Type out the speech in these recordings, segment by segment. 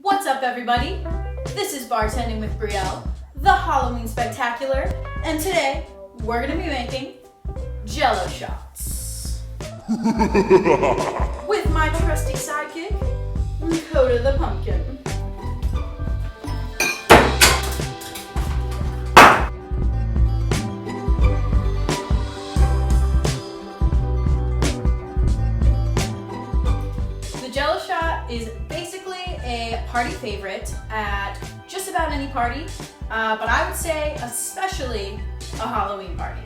What's up, everybody? This is Bartending with Brielle, the Halloween Spectacular, and today we're gonna be making Jello shots with my trusty sidekick, Coda the Pumpkin. The Jello shot is basically a party favorite at just about any party, but I would say especially a Halloween party.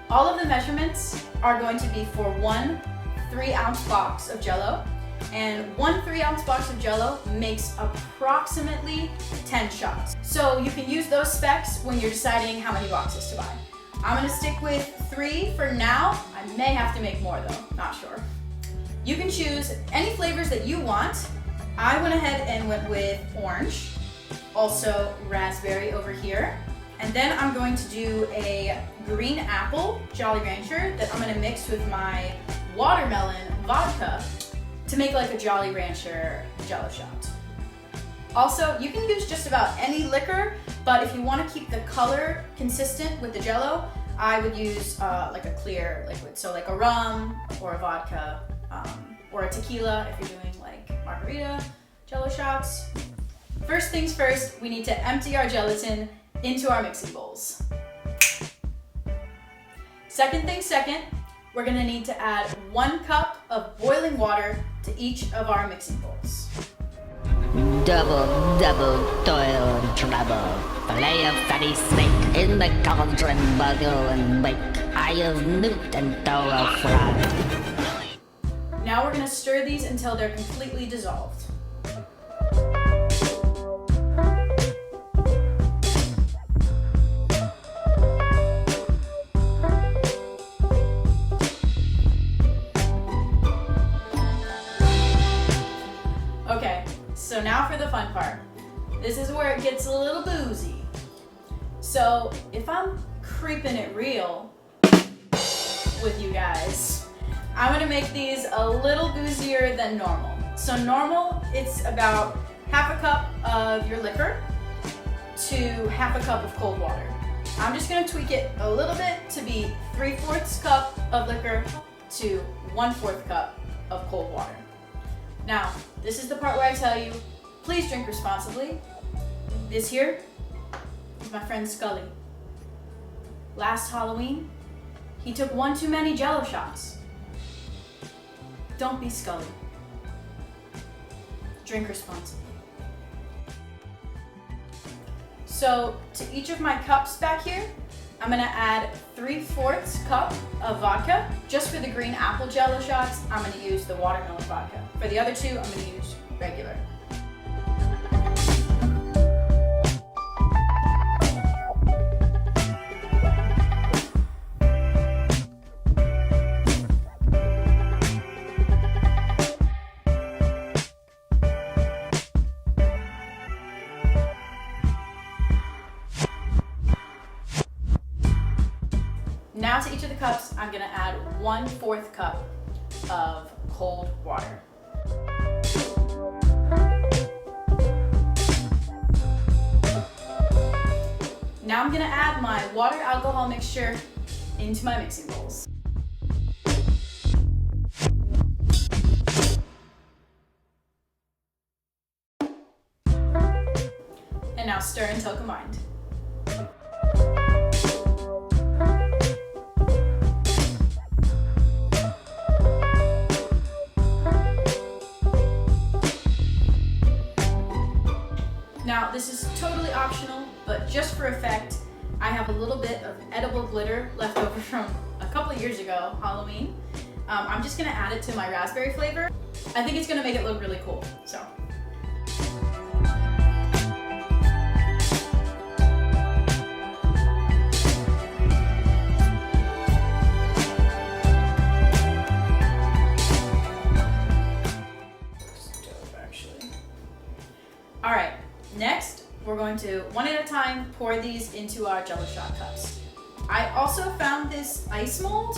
All of the measurements are going to be for one 3-ounce box of Jello, and one 3-ounce box of Jello makes approximately 10 shots. So you can use those specs when you're deciding how many boxes to buy. I'm gonna stick with 3 for now. I may have to make more though, not sure. You can choose any flavors that you want. I went ahead and went with orange, also raspberry over here. And then I'm going to do a green apple Jolly Rancher that I'm gonna mix with my watermelon vodka to make like a Jolly Rancher Jello shot. Also, you can use just about any liquor, but if you wanna keep the color consistent with the Jello, I would use like a clear liquid. So like a rum or a vodka, or a tequila if you're doing like margarita Jello shots. First things first, we need to empty our gelatin into our mixing bowls. Second thing second, we're gonna need to add 1 cup of boiling water to each of our mixing bowls. Double, toil and trouble. Fillet of fatty snake in the cauldron, buggle and bake. Eye of newt and toro fried. Now we're gonna stir these until they're completely dissolved. Okay, so now for the fun part. This is where it gets a little boozy. So if I'm creeping it real with you guys, I'm gonna make these a little boozier than normal. So normal, it's about half a cup of your liquor to half a cup of cold water. I'm just gonna tweak it a little bit to be 3/4 cup of liquor to 1/4 cup of cold water. Now, this is the part where I tell you, please drink responsibly. This here is my friend Scully. Last Halloween, he took 1 too many Jello shots. Don't be Scully. Drink responsibly. So to each of my cups back here, I'm gonna add 3/4 cup of vodka. Just for the green apple Jello shots, I'm gonna use the watermelon vodka. For the other 2, I'm gonna use regular. Now to each of the cups, I'm gonna add 1/4 cup of cold water. Now I'm gonna add my water alcohol mixture into my mixing bowls. And now stir until combined. Now, this is totally optional, but just for effect, I have a little bit of edible glitter left over from a couple of years ago, Halloween. I'm just gonna add it to my raspberry flavor. I think it's gonna make it look really cool, so. All right. Next, we're going to, one at a time, pour these into our Jello shot cups. I also found this ice mold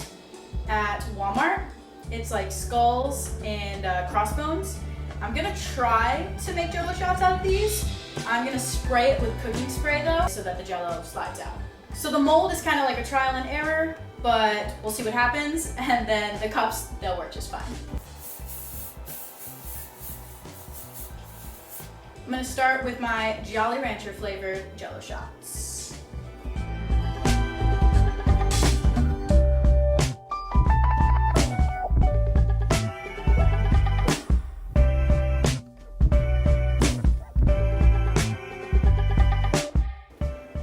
at Walmart. It's like skulls and crossbones. I'm gonna try to make Jello shots out of these. I'm gonna spray it with cooking spray though, so that the Jello slides out. So the mold is kind of like a trial and error, but we'll see what happens. And then the cups, they'll work just fine. I'm gonna start with my Jolly Rancher flavored Jello shots.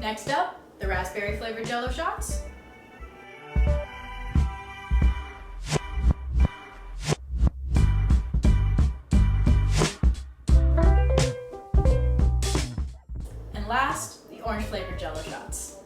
Next up, the raspberry flavored Jello shots. And last, the orange flavored Jello shots.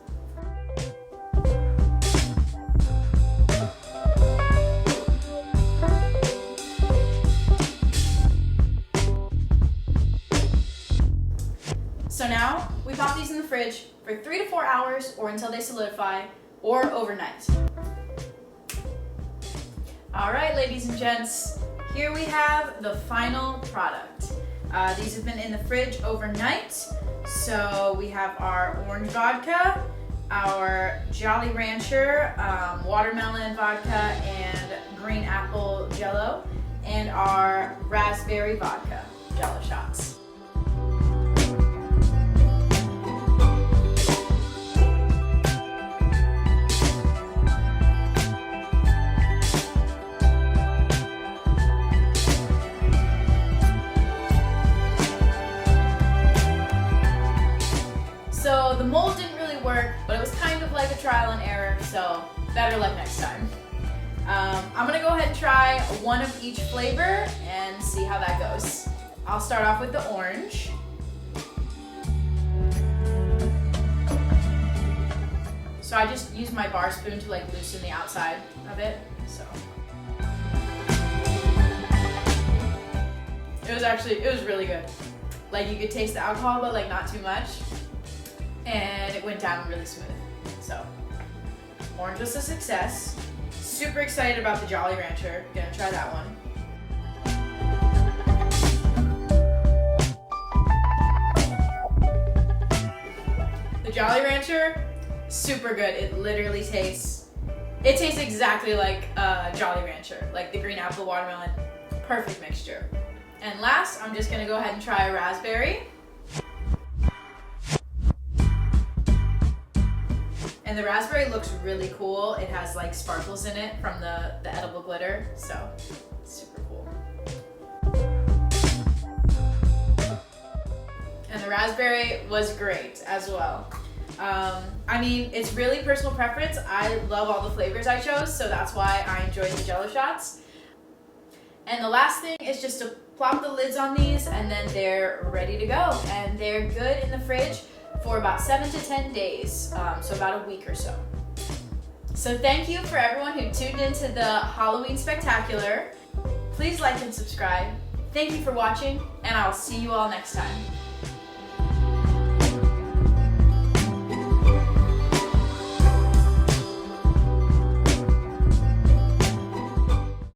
So now, we pop these in the fridge for 3 to 4 hours or until they solidify, or overnight. All right, ladies and gents, here we have the final product. These have been in the fridge overnight. So we have our orange vodka, our Jolly Rancher watermelon vodka and green apple Jello, and our raspberry vodka Jello shots. So the mold didn't really work, but it was kind of like a trial and error, so better luck next time. I'm gonna go ahead and try one of each flavor and see how that goes. I'll start off with the orange. So I just used my bar spoon to like loosen the outside of it, so. It was really good. Like you could taste the alcohol, but like not too much. And it went down really smooth. So, orange was a success. Super excited about the Jolly Rancher. Gonna try that one. The Jolly Rancher, super good. It literally tastes exactly like Jolly Rancher, like the green apple watermelon, perfect mixture. And last, I'm just gonna go ahead and try a raspberry. And the raspberry looks really cool. It has like sparkles in it from the edible glitter, so super cool. And the raspberry was great as well. I mean, it's really personal preference. I love all the flavors I chose, so that's why I enjoyed the Jello shots. And the last thing is just to plop the lids on these and then they're ready to go. And they're good in the fridge for about 7 to 10 days, so about a week or so. So thank you for everyone who tuned into the Halloween Spectacular. Please like and subscribe. Thank you for watching, and I'll see you all next time.